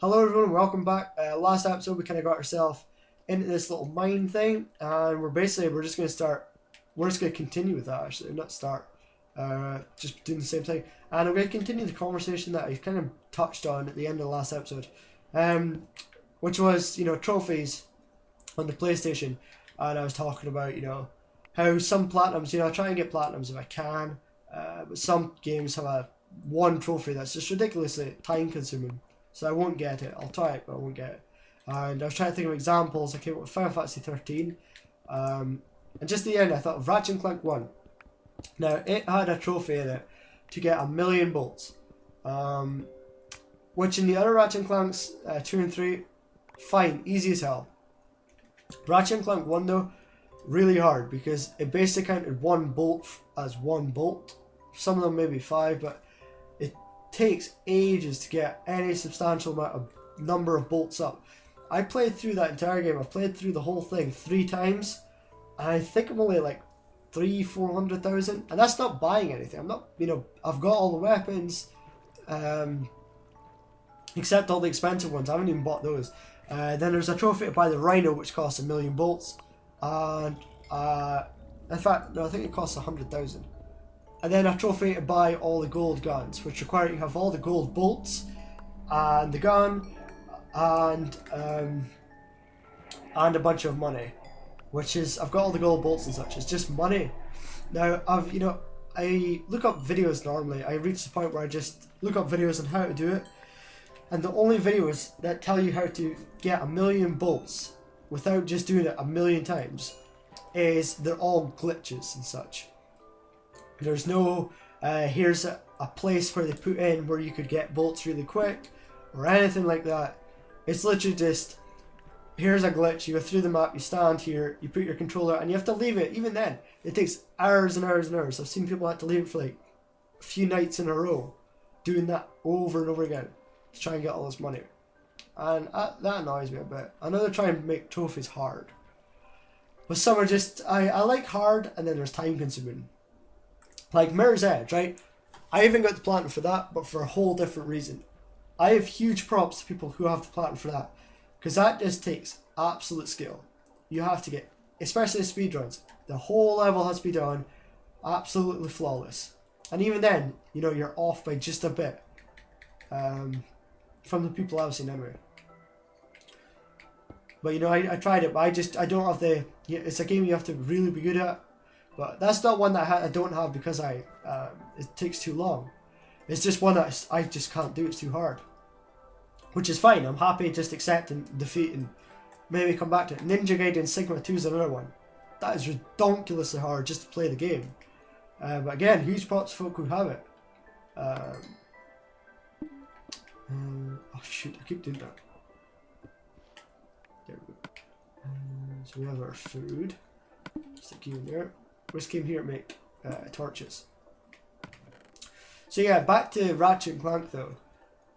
Hello everyone, welcome back. Last episode we kind of got ourselves into this little mine thing, and we're just going to start. We're just going to continue with that actually, not start. Just doing the same thing, and I'm going to continue the conversation that I kind of touched on at the end of the last episode, which was trophies on the PlayStation, and I was talking about how some platinums, I try and get platinums if I can, but some games have a one trophy that's just ridiculously time consuming. So I won't get it. I'll try it, but I won't get it. And I was trying to think of examples. I came up with Final Fantasy 13. And just at the end, I thought of Ratchet and Clank 1. Now, it had a trophy in it to get 1,000,000 bolts. Which in the other Ratchet and Clanks 2 and 3, fine, easy as hell. Ratchet and Clank 1 though, really hard because it basically counted one bolt as one bolt. Some of them maybe 5, but it takes ages to get any substantial amount of number of bolts up. I played through that entire game. I've played through the whole thing 3 times, and I think I'm only like 400,000, and that's not buying anything. I'm not, I've got all the weapons, except all the expensive ones. I haven't even bought those. Then there's a trophy to buy the Rhino, which costs 1,000,000 bolts, and in fact, no, I think it costs 100,000. And then a trophy to buy all the gold guns, which require you to have all the gold bolts and the gun and a bunch of money, which is I've got all the gold bolts and such. It's just money. Now I look up videos normally. I reach the point where I just look up videos on how to do it, and the only videos that tell you how to get 1,000,000 bolts without just doing it 1,000,000 times they're all glitches and such. There's no, here's a place where they put in where you could get bolts really quick or anything like that. It's literally just, here's a glitch, you go through the map, you stand here, you put your controller, and you have to leave it. Even then, it takes hours and hours and hours. I've seen people have to leave it for like a few nights in a row, doing that over and over again to try and get all this money. And that annoys me a bit. I know they're trying to make trophies hard. But some are just, I like hard, and then there's time consuming. Like Mirror's Edge, right? I even got the platinum for that, but for a whole different reason. I have huge props to people who have the platinum for that, because that just takes absolute skill. You have to get, especially speedruns, the whole level has to be done absolutely flawless. And even then, you're off by just a bit. From the people I've seen anyway. But I tried it, but I don't have the, it's a game you have to really be good at. But that's not one that I don't have because it takes too long. It's just one that I just can't do. It's too hard. Which is fine. I'm happy just accepting defeat and maybe come back to it. Ninja Gaiden Sigma 2 is another one. That is ridiculously hard just to play the game. But again, huge props to folk who have it. Oh shoot, I keep doing that. There we go. So we have our food. Stick you in there. We just came here to make torches. So yeah, back to Ratchet and Clank though.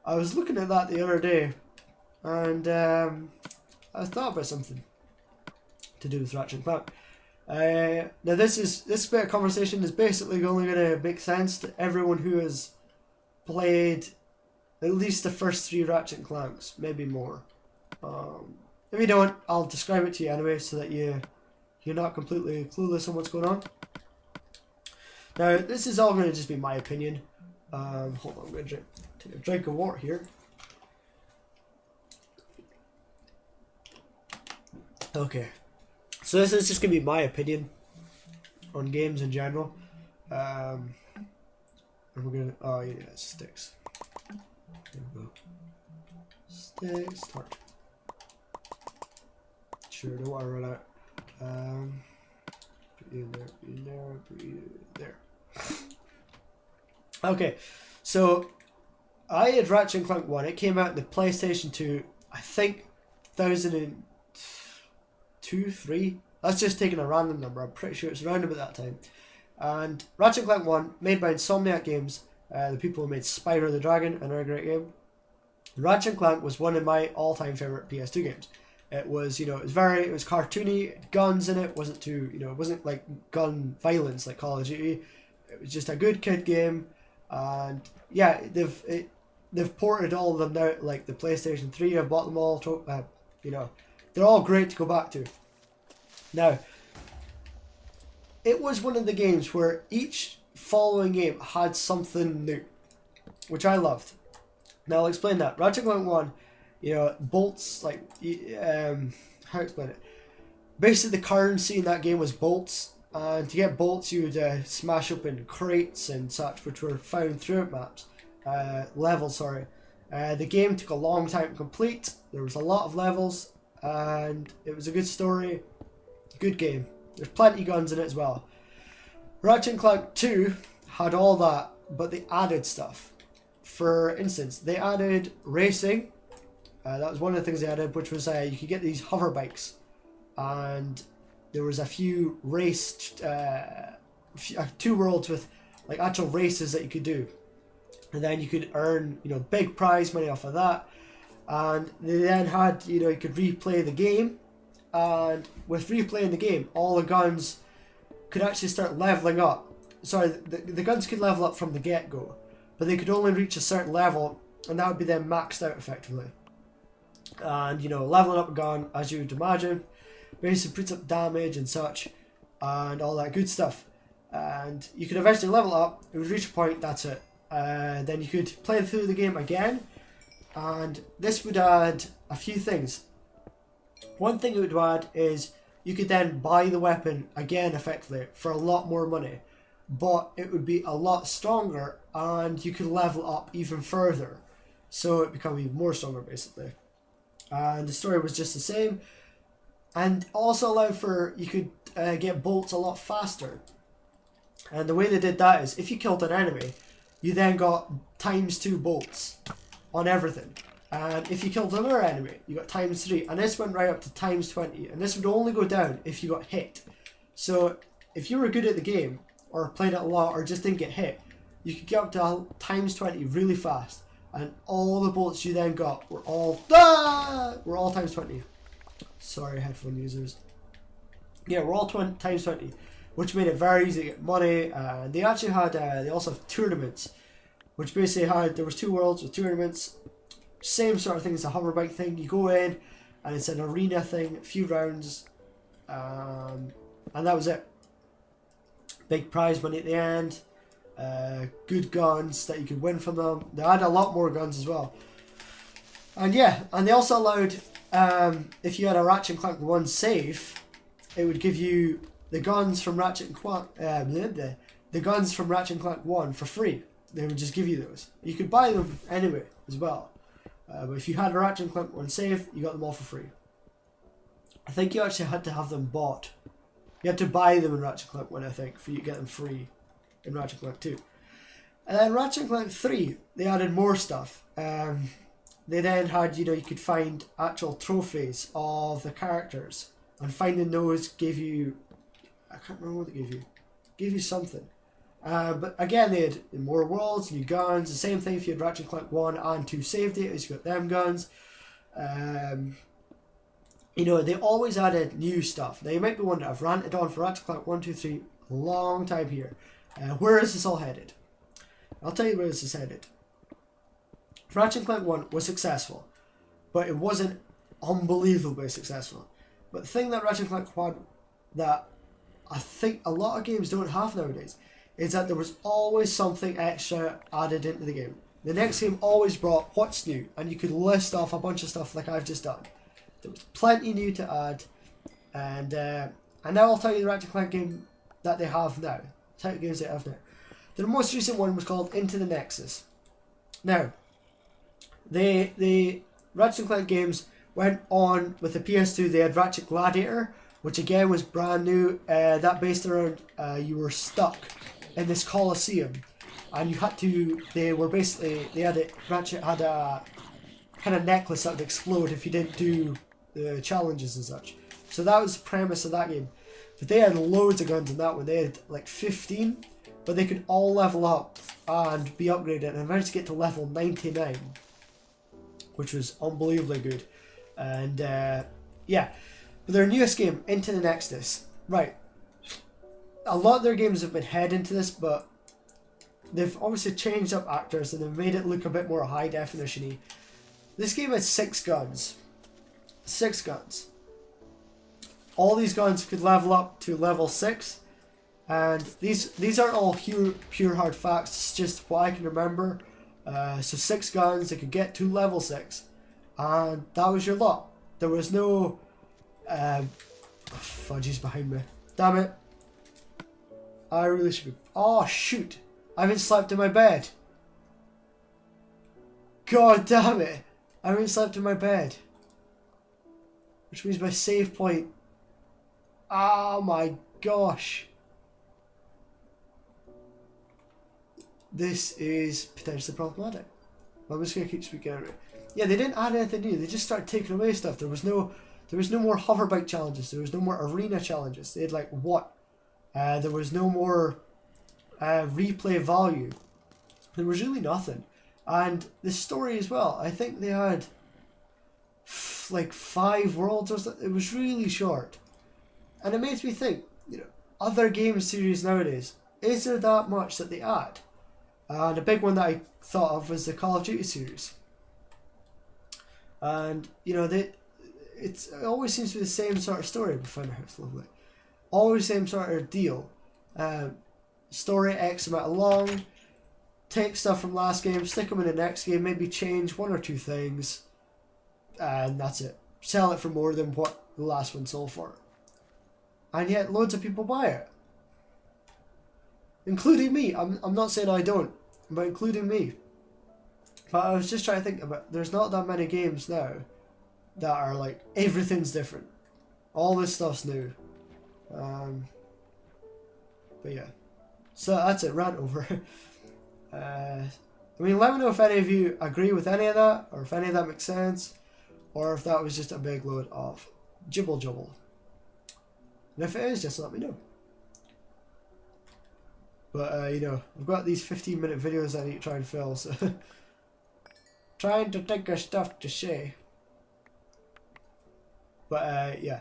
I was looking at that the other day, and I thought about something to do with Ratchet and Clank. Now this bit of conversation is basically only going to make sense to everyone who has played at least the first 3 Ratchet and Clanks, maybe more. If you don't, I'll describe it to you anyway, so that you're not completely clueless on what's going on. Now, this is all going to just be my opinion. Hold on, I'm going to take a drink of water here. Okay, so this is just going to be my opinion on games in general. And we're going to, oh yeah, sticks. There we go. Sticks, torch. Sure, don't want to run out. Put you in there, put you in there, put you there. Okay, so I had Ratchet and Clank 1. It came out in the PlayStation 2, I think 2002, 3. That's just taking a random number. I'm pretty sure it's around about that time. And Ratchet and Clank 1, made by Insomniac Games, the people who made Spyro the Dragon, another great game. Ratchet and Clank was one of my all-time favorite PS2 games. It was, it was cartoony, guns in it, wasn't too, it wasn't like gun violence like Call of Duty. It was just a good kid game, and yeah, they've ported all of them now, like the PlayStation 3. I've bought them all. You know, they're all great to go back to. Now, it was one of the games where each following game had something new, which I loved. Now I'll explain that. Ratchet & Clank 1, you know, bolts, like, how to explain it? Basically the currency in that game was bolts, and to get bolts you would smash open crates and such, which were found throughout maps, levels, sorry. The game took a long time to complete, there was a lot of levels, and it was a good story, good game. There's plenty of guns in it as well. Ratchet & Clank 2 had all that, but they added stuff. For instance, they added racing. That was one of the things they added, which was you could get these hover bikes, and there was a few raced, 2 worlds with like actual races that you could do, and then you could earn, you know, big prize money off of that. And they then had, you know, you could replay the game, and with replaying the game, all the guns could actually start leveling up. Sorry, the guns could level up from the get-go, but they could only reach a certain level, and that would be then maxed out effectively. And, you know, leveling up a gun, as you would imagine, basically puts up damage and such, and all that good stuff. And you could eventually level up, it would reach a point, that's it. Then you could play through the game again, and this would add a few things. One thing it would add is you could then buy the weapon again effectively for a lot more money, but it would be a lot stronger, and you could level up even further, so it become even more stronger basically. And the story was just the same, and also allowed for, you could get bolts a lot faster. And the way they did that is, if you killed an enemy, you then got ×2 bolts on everything. And if you killed another enemy, you got ×3, and this went right up to ×20, and this would only go down if you got hit. So if you were good at the game, or played it a lot, or just didn't get hit, you could get up to ×20 really fast, and all the bolts you then got were all ×20. Sorry, headphone users. Yeah, we're all ×20, which made it very easy to get money. They actually had, they also have tournaments, which basically had, there was 2 worlds with tournaments. Same sort of thing as a hoverbike thing. You go in, and it's an arena thing, a few rounds, and that was it. Big prize money at the end, good guns that you could win from them. They had a lot more guns as well. And yeah, and they also allowed, if you had a Ratchet & Clank 1 save, it would give you the guns from Ratchet & Clank, the guns from Ratchet & Clank 1 for free. They would just give you those. You could buy them anyway as well. But if you had a Ratchet & Clank 1 save, you got them all for free. I think you actually had to have them bought. You had to buy them in Ratchet & Clank 1, I think, for you to get them free in Ratchet & Clank 2. And then Ratchet & Clank 3, they added more stuff. They then had, you know, you could find actual trophies of the characters. And finding those gave you, I can't remember what they gave you. Gave you something. But again, they had more worlds, new guns, the same thing if you had Ratchet & Clank 1 and 2 save data, you got them guns. You know, they always added new stuff. Now you might be wondering, I've ranted on for Ratchet & Clank 1, 2, 3 a long time here. Where is this all headed? I'll tell you where this is headed. Ratchet & Clank 1 was successful, but it wasn't unbelievably successful. But the thing that Ratchet & Clank 1, that I think a lot of games don't have nowadays, is that there was always something extra added into the game. The next game always brought what's new, and you could list off a bunch of stuff like I've just done. There was plenty new to add, and now I'll tell you the Ratchet & Clank game that they have now. Type of games they have now. The most recent one was called Into the Nexus. Now, the Ratchet & Clank games went on with the PS2. They had Ratchet Gladiator, which again was brand new. That based around you were stuck in this coliseum, and you had to. They were basically Ratchet had a kind of necklace that would explode if you didn't do the challenges and such. So that was the premise of that game. But they had loads of guns in that one. They had like 15, but they could all level up and be upgraded, and eventually get to level 99, which was unbelievably good. And yeah, but their newest game, Into the Nexus, right? A lot of their games have been head into this, but they've obviously changed up actors and they've made it look a bit more high definition-y. This game has 6 guns. 6 guns. All these guns could level up to level 6. And these aren't all pure hard facts, it's just what I can remember. So 6 guns, they could get to level 6. And that was your lot. There was no... fudgy's behind me. Damn it. I really should be... Oh, shoot. I haven't slept in my bed. God damn it. I haven't slept in my bed. Which means my save point... Oh my gosh. This is potentially problematic. I'm just going to keep speaking out of it. Yeah, they didn't add anything new. They just started taking away stuff. There was no more hoverbike challenges. There was no more arena challenges. They had like what? There was no more replay value. There was really nothing. And the story as well. I think they had like 5 worlds or something. It was really short. And it makes me think, you know, other game series nowadays, is there that much that they add? And a big one that I thought of was the Call of Duty series. And, you know, it always seems to be the same sort of story. We found a house, lovely. Always the same sort of deal. Story X amount long. Take stuff from last game, stick them in the next game, maybe change 1 or 2 things. And that's it. Sell it for more than what the last one sold for. And yet loads of people buy it. Including me. I'm not saying I don't, but including me. But I was just trying to think about, there's not that many games now that are like, everything's different. All this stuff's new. But yeah. So that's it, rant over. I mean, let me know if any of you agree with any of that, or if any of that makes sense, or if that was just a big load of jibble jubble. And if it is, just let me know. But, you know, I've got these 15-minute videos I need to try and fill, so... trying to think of stuff to say. But, yeah.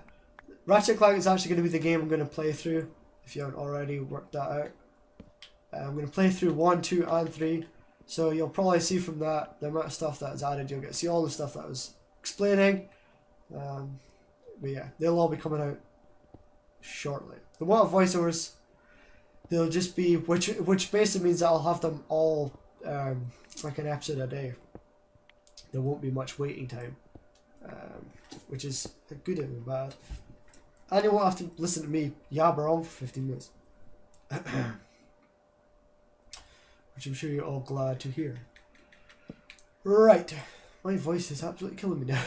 Ratchet & Clank is actually going to be the game I'm going to play through, if you haven't already worked that out. I'm going to play through 1, 2, and 3. So you'll probably see from that, the amount of stuff that is added. You'll get to see all the stuff that I was explaining. But yeah, they'll all be coming out shortly. The one of voiceovers... They'll just be, which basically means that I'll have them all like an episode a day. There won't be much waiting time, which is a good and bad. And you won't have to listen to me yabber on for 15 minutes. Which I'm sure you're all glad to hear. Right, my voice is absolutely killing me now.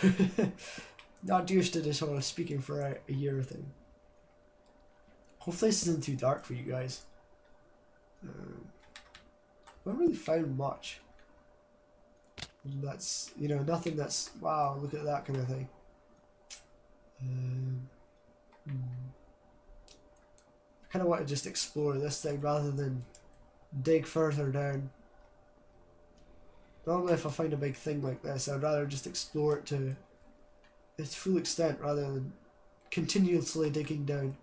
Not used to this sort of speaking for a year thing. Hopefully this isn't too dark for you guys. I haven't really found much. That's, you know, nothing that's, wow, look at that kind of thing. I kind of want to just explore this thing rather than dig further down. Normally if I find a big thing like this, I'd rather just explore it to its full extent rather than continuously digging down.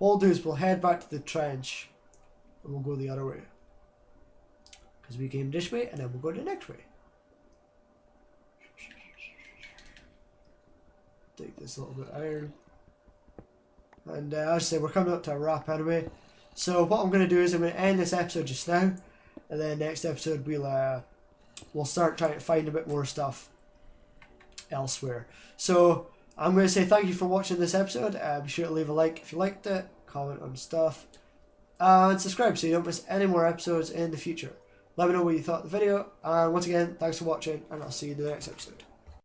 What we'll do is we'll head back to the trench and we'll go the other way. Because we came this way and then we'll go the next way. Take this little bit of iron. And as I say, we're coming up to a wrap anyway. So what I'm going to do is I'm going to end this episode just now. And then next episode we'll start trying to find a bit more stuff elsewhere. So I'm going to say thank you for watching this episode. Be sure to leave a like if you liked it, comment on stuff, and subscribe so you don't miss any more episodes in the future. Let me know what you thought of the video, and once again, thanks for watching, and I'll see you in the next episode.